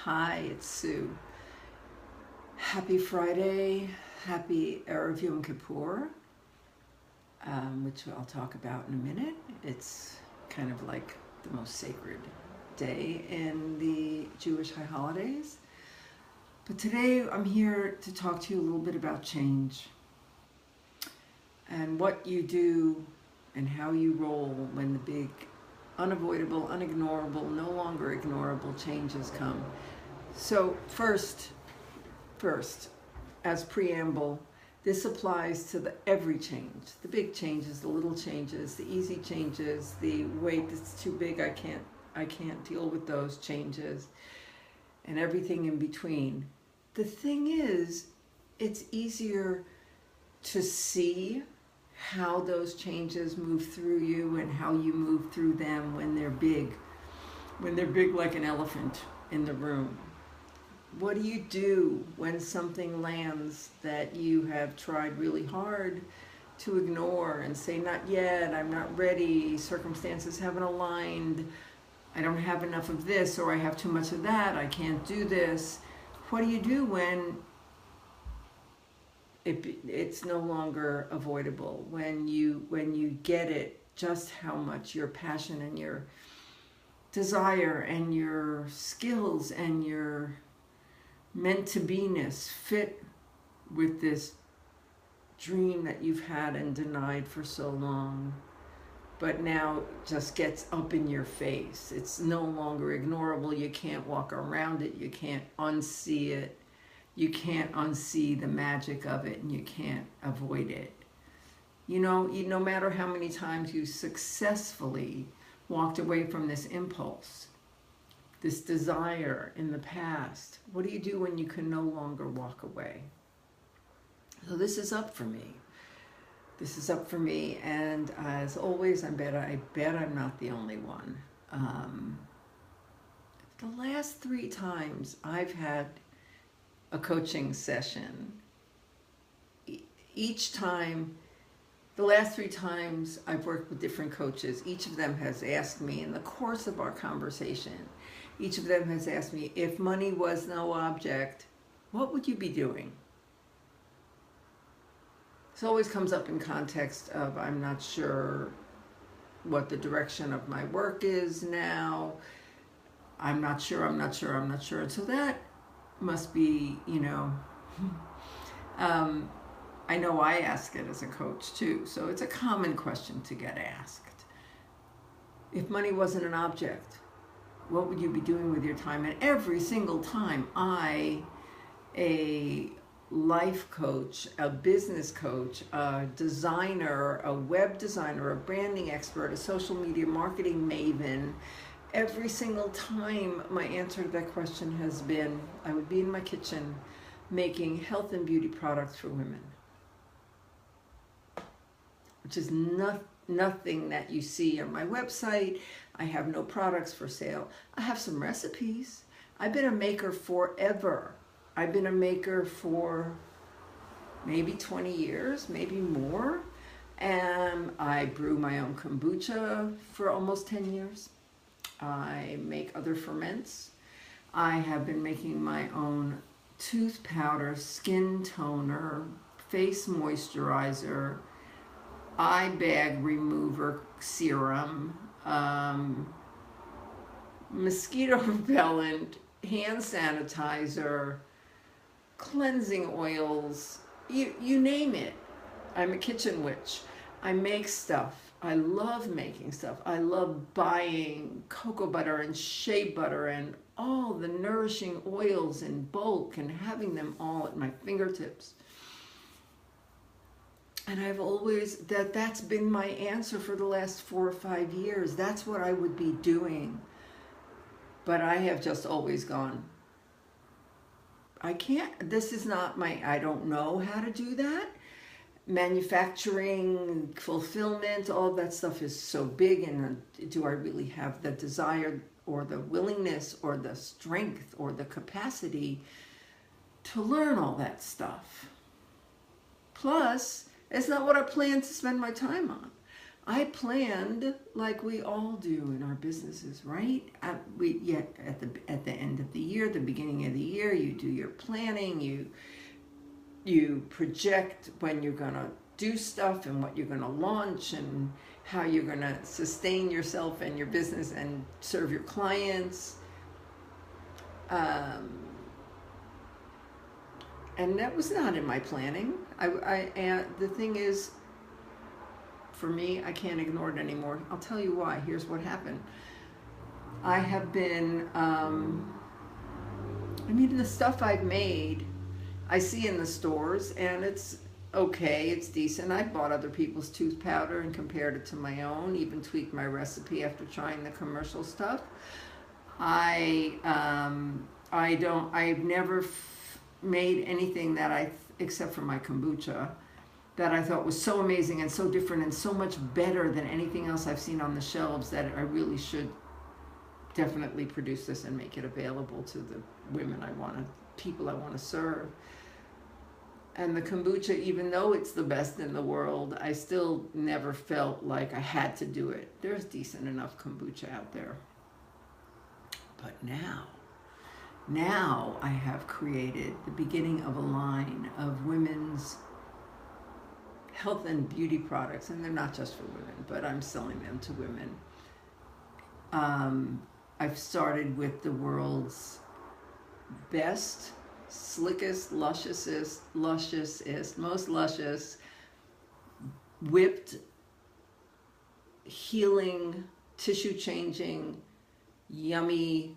Hi, it's Sue. Happy Friday, happy Erev Yom Kippur, which I'll talk about in a minute. It's kind of like the most sacred day in the Jewish high holidays. But today I'm here to talk to you a little bit about change and what you do and how you roll when the big unavoidable, unignorable, no longer ignorable changes come. So first, as preamble, this applies to every change, the big changes, the little changes, the easy changes, the wait, it's too big, I can't deal with those changes, and everything in between. The thing is, it's easier to see how those changes move through you and how you move through them when they're big like an elephant in the room. What do you do when something lands that you have tried really hard to ignore and say, not yet, I'm not ready, circumstances haven't aligned, I don't have enough of this, or I have too much of that, I can't do this? What do you do when it's no longer avoidable, when you get it, just how much your passion and your desire and your skills and your meant-to-be-ness fit with this dream that you've had and denied for so long, but now just gets up in your face. It's no longer ignorable. You can't walk around it. You can't unsee it. You can't unsee the magic of it, and you can't avoid it. No matter how many times you successfully walked away from this impulse, this desire in the past, what do you do when you can no longer walk away? So this is up for me. This is up for me, and as always, I bet I'm not the only one. The last 3 times I've had a coaching session, each time, the last 3 times I've worked with different coaches, each of them has asked me in the course of our conversation, each of them has asked me, if money was no object, what would you be doing? This always comes up in context of, I'm not sure what the direction of my work is now. I'm not sure. And so that must be, I know I ask it as a coach too. So it's a common question to get asked. If money wasn't an object, what would you be doing with your time? And every single time a life coach, a business coach, a designer, a web designer, a branding expert, a social media marketing maven, every single time my answer to that question has been, I would be in my kitchen making health and beauty products for women, which is nothing that you see on my website. I have no products for sale. I have some recipes. I've been a maker forever. I've been a maker for maybe 20 years, maybe more. And I brew my own kombucha for almost 10 years. I make other ferments. I have been making my own tooth powder, skin toner, face moisturizer, eye bag remover serum, mosquito repellent, hand sanitizer, cleansing oils, you name it. I'm a kitchen witch. I make stuff. I love making stuff. I love buying cocoa butter and shea butter and all the nourishing oils in bulk and having them all at my fingertips. And I've always, that's been my answer for the last 4 or 5 years. That's what I would be doing. But I have just always gone, I can't, this is not I don't know how to do that. Manufacturing, fulfillment, all that stuff is so big, and do I really have the desire or the willingness or the strength or the capacity to learn all that stuff? Plus, it's not what I plan to spend my time on. I planned, like we all do in our businesses, right? At the end of of the year, the beginning of the year, you do your planning, you project when you're going to do stuff and what you're going to launch and how you're going to sustain yourself and your business and serve your clients. And that was not in my planning. And the thing is, for me, I can't ignore it anymore. I'll tell you why. Here's what happened. I have been, the stuff I've made, I see in the stores, and it's okay, it's decent. I bought other people's tooth powder and compared it to my own, even tweaked my recipe after trying the commercial stuff. I've never made anything that except for my kombucha, that I thought was so amazing and so different and so much better than anything else I've seen on the shelves, that I really should definitely produce this and make it available to the women people I want to serve. And the kombucha, even though it's the best in the world, I still never felt like I had to do it. There's decent enough kombucha out there. But now I have created the beginning of a line of women's health and beauty products, and they're not just for women, but I'm selling them to women. I've started with the world's best, slickest, lusciousest, most luscious, whipped, healing, tissue-changing, yummy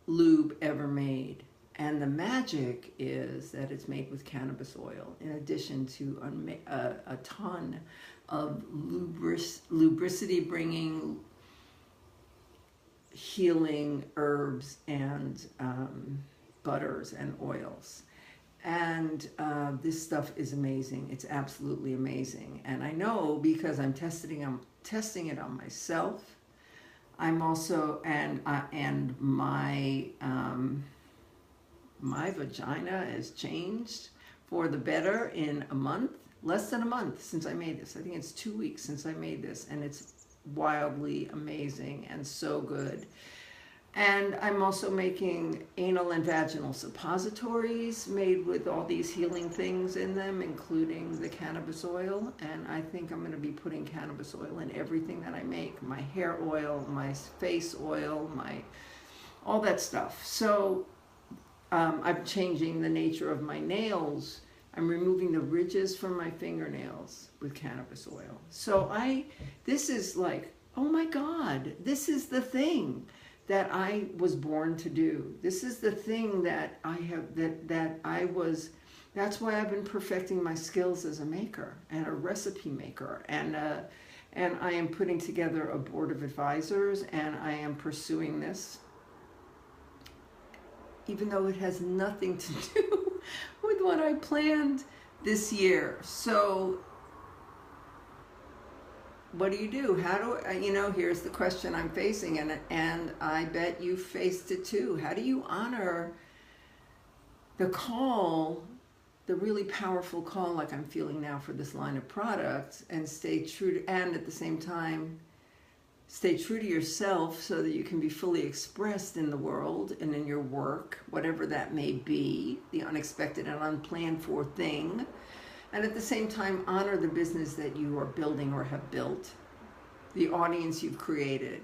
lube ever made. And the magic is that it's made with cannabis oil, in addition to a ton of lubricity-bringing, healing herbs and butters and oils. And this stuff is amazing. It's absolutely amazing. And I know because I'm testing it on myself. I'm also, and my vagina has changed for the better in a month, less than a month since I made this. I think it's 2 weeks since I made this, and it's wildly amazing and so good. And I'm also making anal and vaginal suppositories made with all these healing things in them, including the cannabis oil. And I think I'm going to be putting cannabis oil in everything that I make. My hair oil, my face oil, all that stuff. So I'm changing the nature of my nails. I'm removing the ridges from my fingernails with cannabis oil. So this is like, oh my God, this is the thing that I was born to do. This is the thing that that's why I've been perfecting my skills as a maker and a recipe maker. And I am putting together a board of advisors, and I am pursuing this, even though it has nothing to do with what I planned this year. So what do you do? How do I, here's the question I'm facing, and I bet you faced it too. How do you honor the call, the really powerful call like I'm feeling now for this line of products, and stay true to, and at the same time stay true to yourself so that you can be fully expressed in the world and in your work, whatever that may be, the unexpected and unplanned for thing. And at the same time, honor the business that you are building or have built, the audience you've created,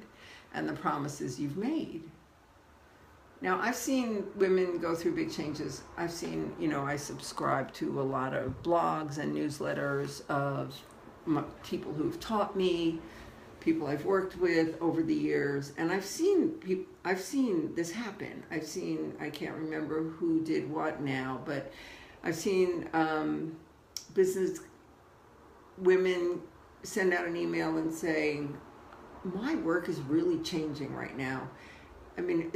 and the promises you've made. Now, I've seen women go through big changes. I've seen, I subscribe to a lot of blogs and newsletters of people who've taught me, people I've worked with over the years, and I've seen this happen. I can't remember who did what now, but I've seen business women send out an email and saying, my work is really changing right now. I mean,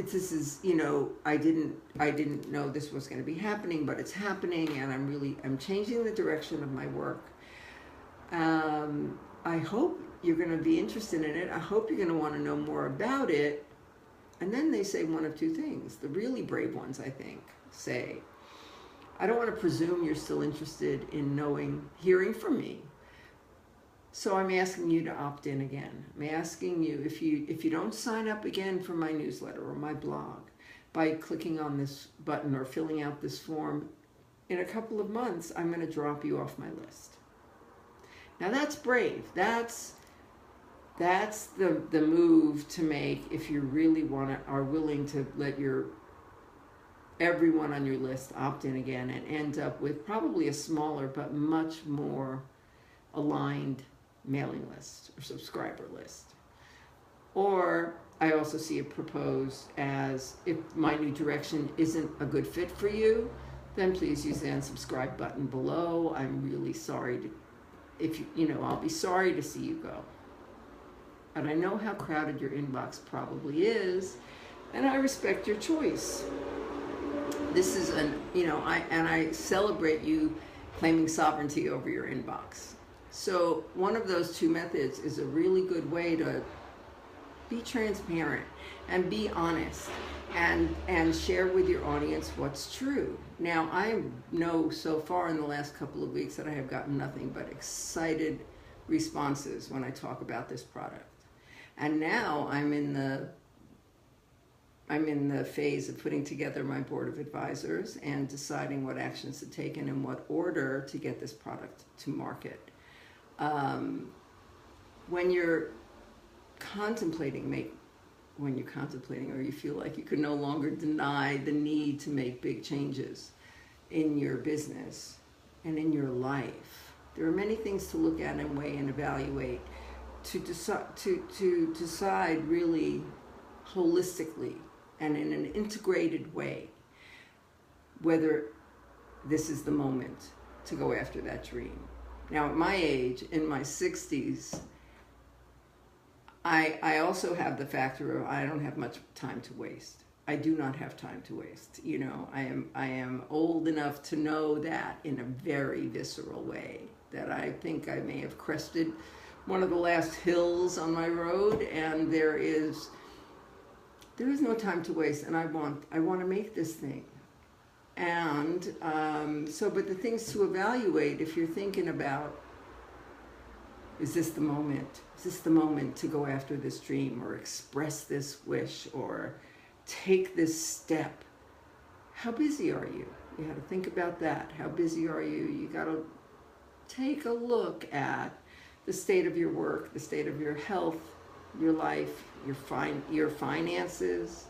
I didn't know this was going to be happening, but it's happening, and I'm changing the direction of my work. I hope you're going to be interested in it. I hope you're going to want to know more about it. And then they say one of two things. The really brave ones, I think, say, I don't want to presume you're still interested in hearing from me. So I'm asking you to opt in again. I'm asking you, if you don't sign up again for my newsletter or my blog, by clicking on this button or filling out this form, in a couple of months, I'm going to drop you off my list. Now that's brave. That's the move to make if you really are willing to let everyone on your list opt in again and end up with probably a smaller but much more aligned mailing list or subscriber list. Or I also see it proposed as, if my new direction isn't a good fit for you, then please use the unsubscribe button below. I'm really sorry I'll be sorry to see you go. And I know how crowded your inbox probably is, and I respect your choice. This is I celebrate you claiming sovereignty over your inbox. So one of those two methods is a really good way to be transparent and be honest and share with your audience what's true. Now, I know so far in the last couple of weeks that I have gotten nothing but excited responses when I talk about this product. And now I'm in the phase of putting together my board of advisors and deciding what actions to take and in what order to get this product to market. When you're contemplating or you feel like you can no longer deny the need to make big changes in your business and in your life, there are many things to look at and weigh and evaluate to decide really holistically and in an integrated way whether this is the moment to go after that dream. Now, at my age, in my 60s, I also have the factor of I don't have much time to waste. I do not have time to waste. I am old enough to know that in a very visceral way, that I think I may have crested one of the last hills on my road, and there is no time to waste, and I want to make this thing. And but the things to evaluate, if you're thinking about, is this the moment? Is this the moment to go after this dream or express this wish or take this step? How busy are you? You got to think about that. How busy are you? You got to take a look at the state of your work, the state of your health, your life, your finances.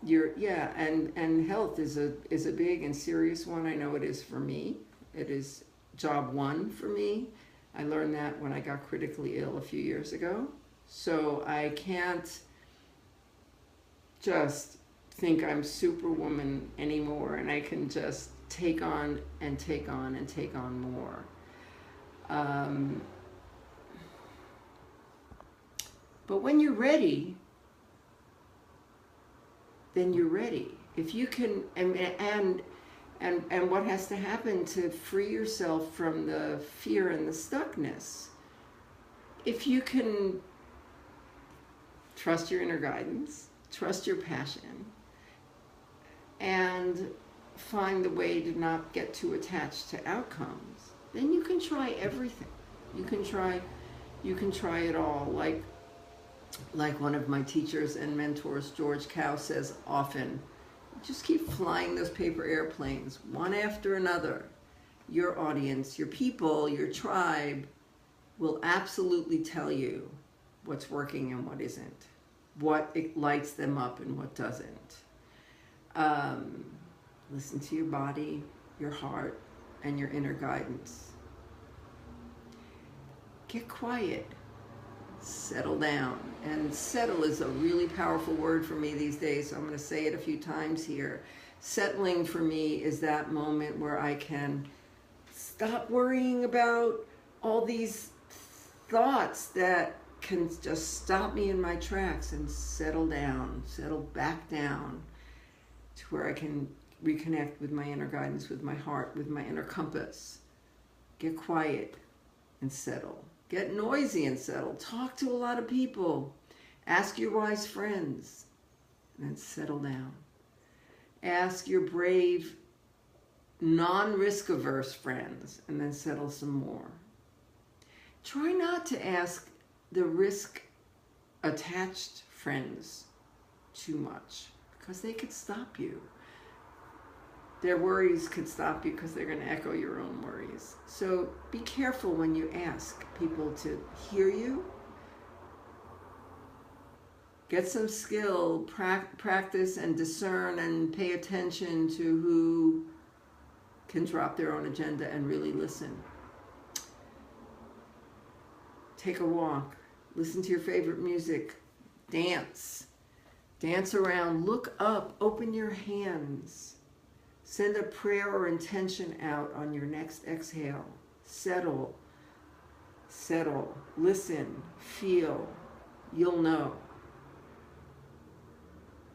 And health is a big and serious one. I know it is for me. It is job one for me. I learned that when I got critically ill a few years ago. So I can't just think I'm Superwoman anymore, and I can just take on and take on and take on more. But when you're ready, then you're ready. If you can, and what has to happen to free yourself from the fear and the stuckness? If you can trust your inner guidance, trust your passion, and find the way to not get too attached to outcomes, then you can try everything. You can try it all. Like one of my teachers and mentors, George Cow, says often, just keep flying those paper airplanes, one after another. Your audience, your people, your tribe will absolutely tell you what's working and what isn't, what it lights them up and what doesn't. Listen to your body, your heart, and your inner guidance. Get quiet. Settle down. And settle is a really powerful word for me these days, so I'm going to say it a few times here. Settling for me is that moment where I can stop worrying about all these thoughts that can just stop me in my tracks and settle down, settle back down to where I can reconnect with my inner guidance, with my heart, with my inner compass. Get quiet and settle. Get noisy and settle. Talk to a lot of people. Ask your wise friends, and then settle down. Ask your brave, non-risk averse friends, and then settle some more. Try not to ask the risk attached friends too much, because they could stop you. Their worries could stop you because they're going to echo your own worries. So be careful when you ask people to hear you. Get some skill, practice and discern and pay attention to who can drop their own agenda and really listen. Take a walk. Listen to your favorite music. Dance. Dance around. Look up. Open your hands. Send a prayer or intention out on your next exhale. Settle. Settle. Listen. Feel. You'll know.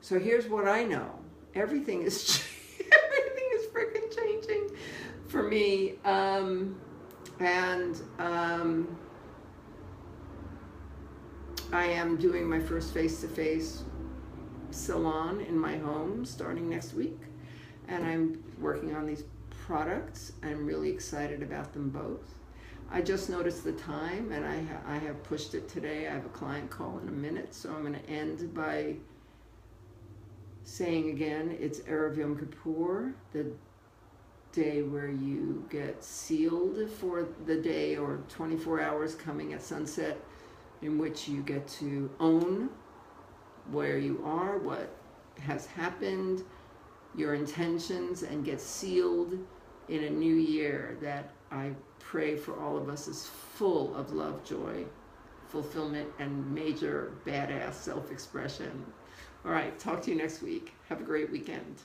So here's what I know. Everything is freaking changing for me. I am doing my first face-to-face salon in my home starting next week. And I'm working on these products. I'm really excited about them both. I just noticed the time, and I have pushed it today. I have a client call in a minute, so I'm going to end by saying again, it's Erev Yom Kippur, the day where you get sealed for the day, or 24 hours coming at sunset, in which you get to own where you are, what has happened, your intentions, and get sealed in a new year that I pray for all of us is full of love, joy, fulfillment, and major badass self-expression. All right, talk to you next week. Have a great weekend.